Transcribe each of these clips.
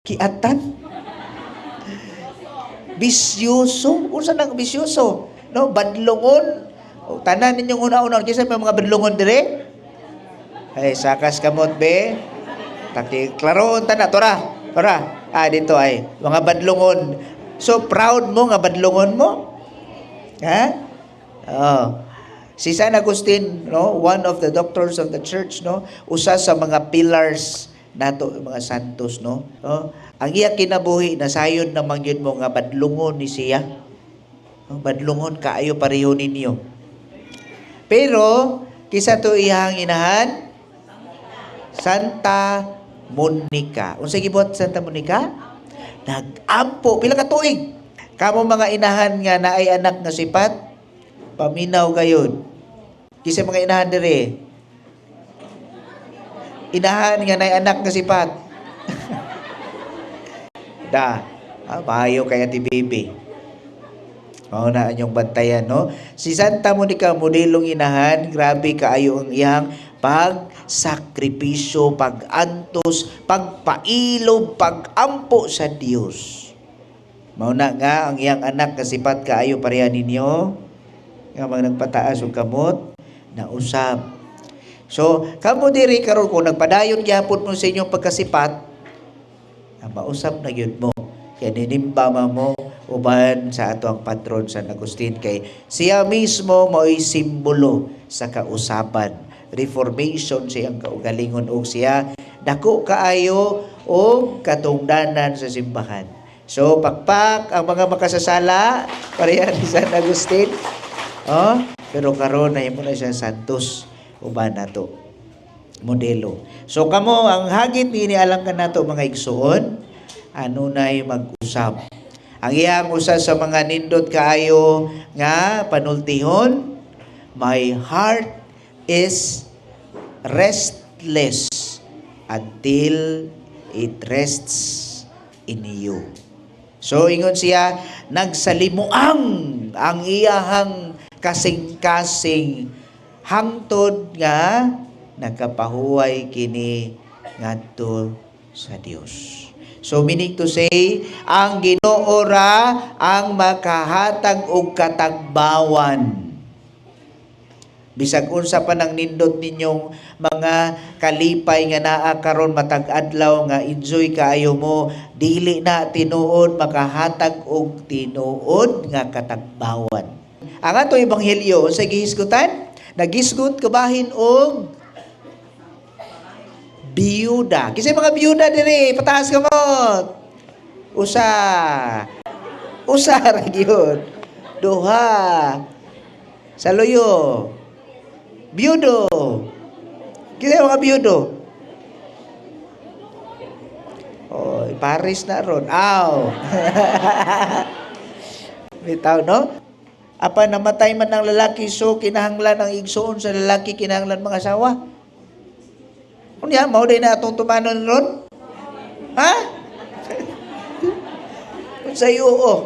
Kiatan? Bisyoso? Unsa nang bisyoso? No, badlongon. O, tanan ninyong una-una, kisa may mga badlongon dire? Ay, sakas kamot be. Taki klaroon tanan, tora. Tora. Dito ay mga badlongon. So proud mo nga badlongon mo? Ha? Oh. Si San Agustin, no, one of the doctors of the church, no, usa sa mga pillars nato mga santos, no. Ang iya kinabuhi nasayod na mangyud mo nga badlungon ni siya. Badlungon kaayo pareho ninyo. Pero kisa to iyang inahan Santa Monica. Unsa gibot Santa Monica? Nag-ampo pila ka tuig. Kamo mga inahan nga naay anak nga sipat, paminaw gayud. Kisa mga inahan dire. Inahan nga naay anak nga sipat. Maayo kaya ti baby. Mao na anyong bantayan, no? Si Santa Monica, modelong inahan, grabe kaayo ang iyang pagsakripisyo, pag-antos, pagpailob, pag-ampo sa Dios. Mao na nga ang iyang anak kasipat kaayo pareha ninyo nga mga nagpataas og kamot na usab. So, kamo diri karon kung nagpadayon gyapon mo sa inyong pagkasipat, mausap na gyud mo. Kaya ninimba mo uban sa ato ang patron San Agustin kay siya mismo mo'y simbolo sa kausaban. Reformation siyang kaugalingon og siya dako kaayo og katungdanan sa simbahan. So, pakpak ang mga makasasala pareha ni San Agustin. Pero karon na mo na siya santos uban nato modelo. So kamo ang hagit ni alang ka nato mga igsuon, ano na'y mag-usab. Ang iyang usa sa mga nindot kaayo nga panultihon, my heart is restless until it rests in you. So ingon siya, nagsalimuang ang iyahang kasing-kasing hangtod nga nagkapahuway kini ngadto sa Dios. So meaning to say, ang Ginoo ra ang makahatag og katagbawan. Bisag unsa pa nang nindot ninyong mga kalipay nga naa karon matag adlaw nga enjoy kaayo mo, dili na tinuod makahatag og tinuod nga katagbawan. Ang ato ebanghelyo unsa gihisgutan? Nagisgot kabahin og biyuda. Kisay mga biyuda diri, pataas ka mo. Usa ra gyud. Duha. Saluyo. Biyudo. Kisay mga biyudo? Paris na ron. Aw. Bitaw, no? Apa namatay man ng lalaki, so kinahanglan ang igsoon sa lalaki, kinahanglan mga asawa. Unya, mao day na atong tumanon ron? Ha? Sa'yo,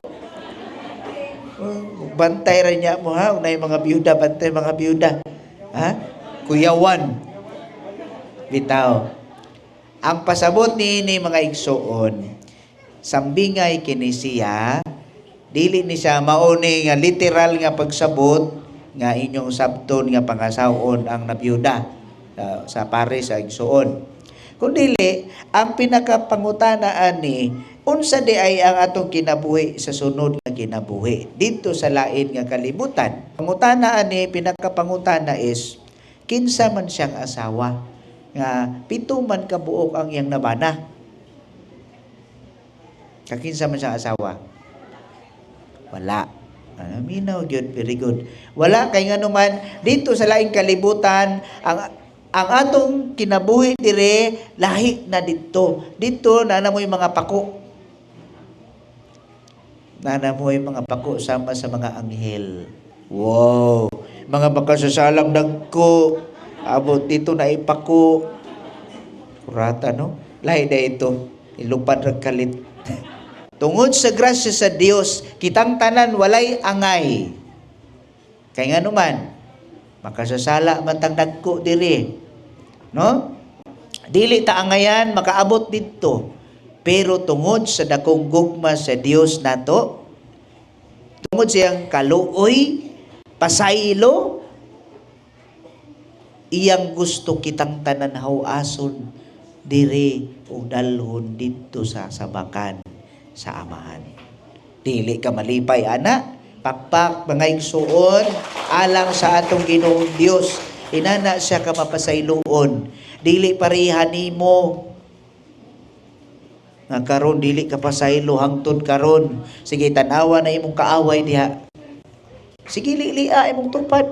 bantay rin niya mo, ha? Unay mga biyuda, bantay mga biyuda. Ha? Kuyawan. Bitaw. Ang pasabot ni mga igsoon, sambingay kini siya, dili ni siya mauni nga literal nga pagsabot nga inyong sabton nga pangasawon ang nabiyuda sa Paris sa igsoon. Kung dili, ang pinakapangutanaan ni unsa di ay ang atong kinabuhi sa sunod nga kinabuhi dito sa lain nga kalibutan. Pangutanaan ni pinakapangutana is kinsa man siyang asawa nga pito man ka buok ang iyang nabana. Kakinsa man siyang asawa? Wala. Minaw gyud, very good. Wala kay nganuman dito sa laing kalibutan ang atong kinabuhi dire lahi na dito. Dito na namoy mga pako. Na namoy mga pako sama sa mga anghel. Wow. Mga makasasalang dagko. Abot dito na ipako. Kurata, no? Lahi na ito. Ilupad rag kalit. Tungod sa grasya sa Dios, kitang tanan walay angay. Kay nga naman, makasasala matang dagko diri. No? Dili ta angayan, makaabot dito. Pero tungod sa dakong gugma sa Dios nato, tungod siyang kaluoy, pasaylo, iyang gusto kitang tanan hawason dire o dalhon dito sa sabakan sa amahan. Dili ka malipay, ana. Pakpak, mga igsuon, alang sa atong Ginoong Dios. Inana siya ka mapasayloon. Dili pareha nimo nga karon dili ka pasaylo hangtod karon. Sige, tanawa na imong kaaway diha. Sige, lilia imong tupad.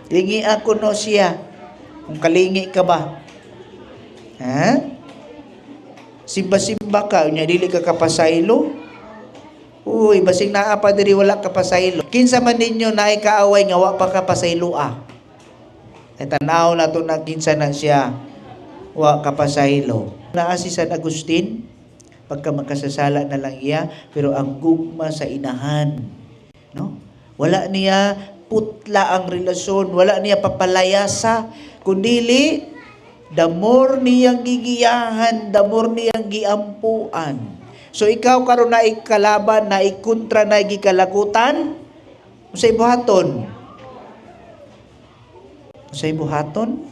Lingi ako no siya. Kung kalingi ka ba? Ha? Simba-simba ka, unya dili ka kapasaylo? Uy, basing naa pa diri wala kapasaylo. Kinsa man ninyo naay kaaway nga wa pa kapasaylo Ay tanaw na to na kinsa na siya wa kapasaylo. Naa si San Agustin, pagka makasasala na lang iya, pero ang gugma sa inahan, no? Wala niya putla ang relasyon, wala niya papalayasa, kundili the more niyang gigiyahan, the more niyang giampuan. So ikaw karon na ikalaban, na ikontra, na gikalakutan, unsay buhaton? Unsay buhaton?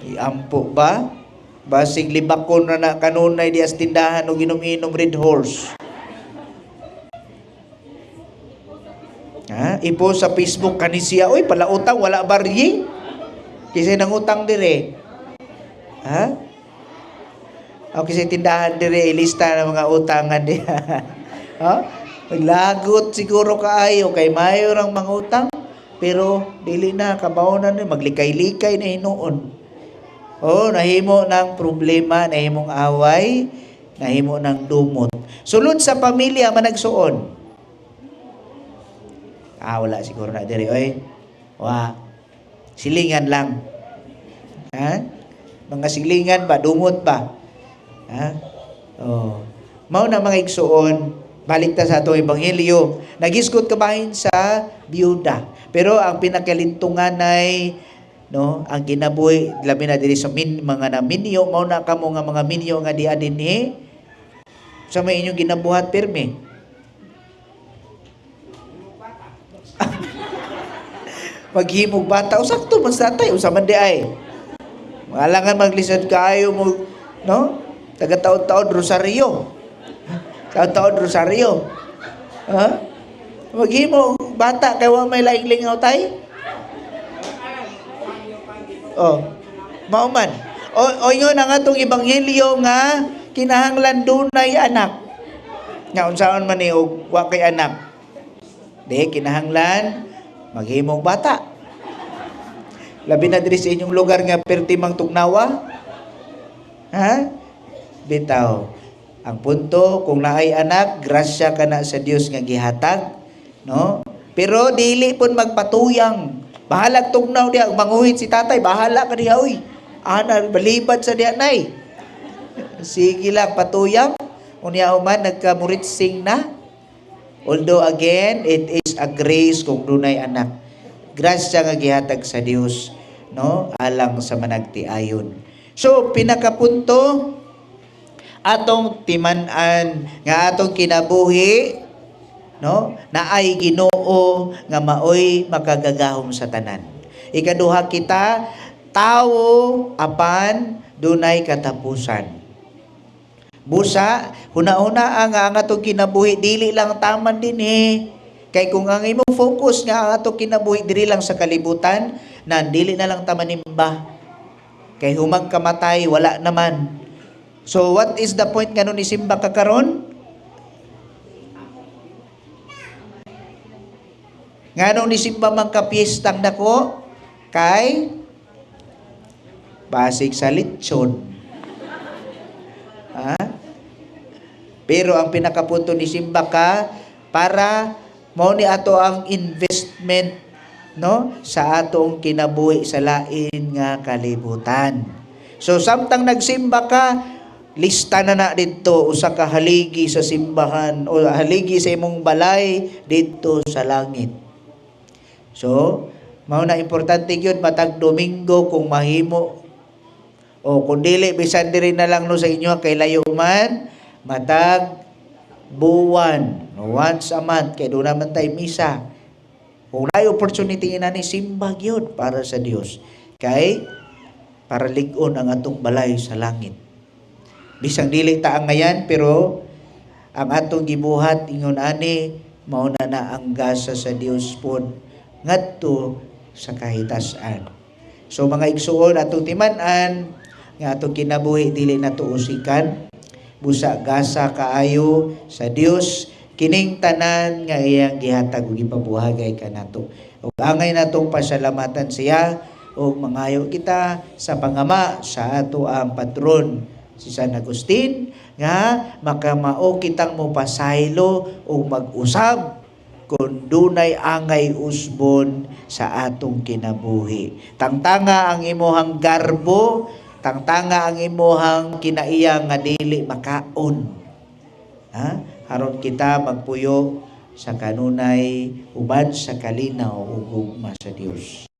Iampo ba? Basig libakon na kanunay di as tindahan o ginom-inom Red Horse. Ha? Ipo sa Facebook kanisiya, oy pala utang wala baryi. Kasi nang utang dire. Ha? O kasi tindahan dire ilista ng mga utangan diha. Ha? Maglagot siguro kaayo kay mayor ang mga utang, pero dili na kabaw na ni maglikay-likay na hinuon. Nahimo ng problema, nahimong away, nahimo ng dumot. Sulod sa pamilya managsuon. Wala siguro na diri oy. Silingan lang. Ha? Mga silingan ba, dumot ba? Ha? Mao na mga igsuon, balik ta sa atong ebanghelyo. Nagisgot kabahin sa biyuda. Pero ang pinakalintungan ay ang kinabuhi labi na diri sa mga naminyo, mao na kamo nga mga minyo nga di adinhi sa may inyong ginabuhat pirmi. Maghimog bata sakto man sa tay usa man di ay. Alangan maglisod kaayo mo, no? Taga taod-taod rosaryo. Taod-taod rosaryo. Ha? Maghimog bata kay wa may laing-lingaw tay. Mauman. Ingon ang atong ebanghelyo nga kinahanglan dunay anak. Nga unsaon man ni og wa kay anak. Di kinahanglan maghimong bata. Labi na diri sa inyong lugar nga pertimang tugnawa. Ha? Bitaw. Ang punto kung naay anak, grasya kana sa Dios nga gihatag, no? Pero dili pun magpatuyang. Bahalag tugnaw diha, manguhit si tatay, bahala ka diha, uy. Balibad sa diha, nay. Sige lang, patuyang. Unya man, nagkamuritsing na. Although again, it is a grace kung dunay anak. Grasya nga gihatag sa Dios, no? Alang sa managtiayon. So, pinakapunto, atong timan-an, nga atong kinabuhi, no? Naay Ginoo nga maoy makagagahom sa tanan. Ikaduha kita tawo apan dunay katapusan. Busa huna-huna ang atong kinabuhi dili lang taman dinhi. Kay kung ang imong focus nga ang atong kinabuhi diri lang sa kalibutan, na dili na lang taman nimba. Kay humag kamatay wala naman. So what is the point nga nun isimba ka karon? Nganong nisimba man ka piyestang dako kay basig sa lechon. Ha? Pero ang pinakapunto ni simba ka para mao ni ato ang investment, no, sa atong kinabuhi sa lain nga kalibutan. So samtang nagsimba ka, lista na dito usa ka haligi sa simbahan o haligi sa imong balay dito sa langit. So, mao na importante gyud matag Domingo kung mahimo O kung dili bisan diri na lang no sa inyo kay layo man matag buwan, no, once a month kay doon naman tay misa. Kung may opportunity na ni simbag yun para sa Dios. Kay para lig-on ang atong balay sa langit. Bisang dili ta ang ngayan pero ang atong gibuhat ingon ani mao na ang gasa sa Dios pod ngadto sa kahitasan. So mga igsuon atong timan-an nga atong kinabuhi dili nato usikan busa gasa kaayo sa Dios kining tanan nga iyang gihatag ug gipabuhagay kanato. Ug angay natong pasalamatan siya ug mangayo kita sa pangama sa ato ang patron si San Agustin nga makamao kitang mopasaylo ug mag-usab kung dunay angay usbon sa atong kinabuhi. Tangtanga ang imuhang garbo, tangtanga ang imuhang kinaiya nga dili makaon. Ha? Aron kita magpuyo sa kanunay uban sa kalinaw ug gugma sa Dios.